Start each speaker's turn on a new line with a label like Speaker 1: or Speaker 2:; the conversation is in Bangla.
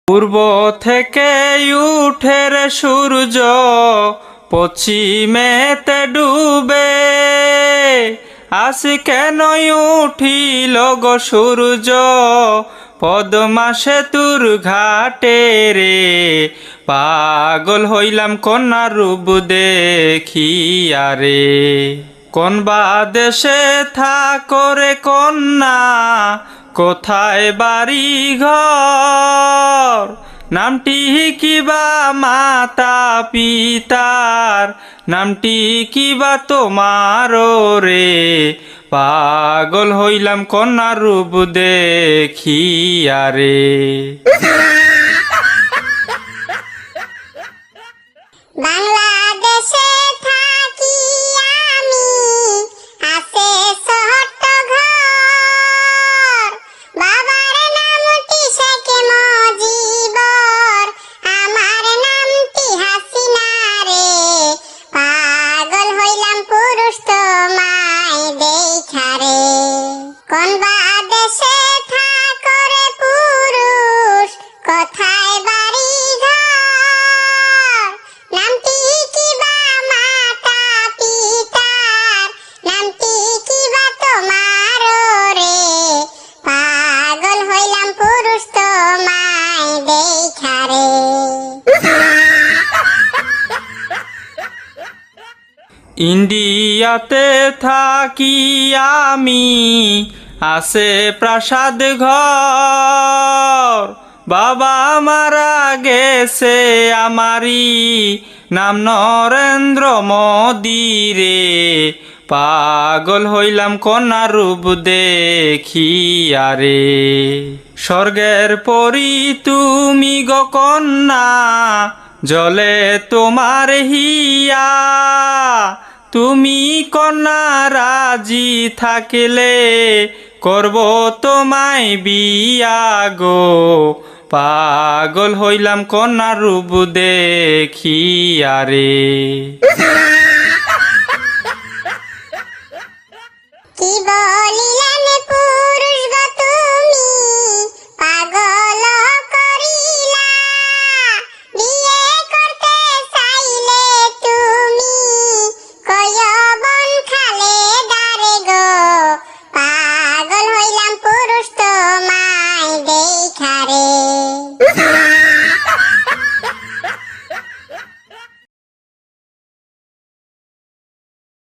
Speaker 1: পূর্ব থেকে উঠে রে সূর্য পশ্চিমেতে ডুবে, আজ কেন উঠিল গো সূর্য পদ্মা সেতুর ঘাটে রে। পাগল হইলাম কন্যা রূপ দেখিয়া রে। কোন বা দেশে থাকো রে কন্যা, কোথায় বাড়ি ঘর, নামটি কিবা মাতা পিতার, নামটি কিবা তোমার রে। পাগল হইলাম কন্যা রূপ দেখিয়া রে।
Speaker 2: বাংলাদেশে থাকি আমি, আছে ছোট্ট ঘর, বাবার নামটি শেখ মুজিবর, আমার নামটি হাসিনা রে। পাগল হইলাম পুরুষ তোমায় দেখা রে। কোন বা দেশে থাকো রে পুরুষ, কোথায় বাড়ি ঘর, নামটি কিবা মাতা পিতার, নামটি কিবা তোমার রে। পাগল হইলাম পুরুষ তোমায় দেখা রে।
Speaker 1: ইন্ডিয়াতে থাকি আমি, আছে প্রাসাদ ঘর, বাবা মারা গেছে আমারি, নাম নরেন্দ্র মোদি রে। পাগল হইলাম কন্যা রূপ দেখিয়া রে। স্বর্গের পরি তুমি গো কন্যা, জলে তোমার হিয়া, তুমি কন্যা রাজি থাকিলে করব তোমায় বিয়া গো। পাগল হইলাম কন্যা রূপ দেখিয়া রে।
Speaker 2: কি বল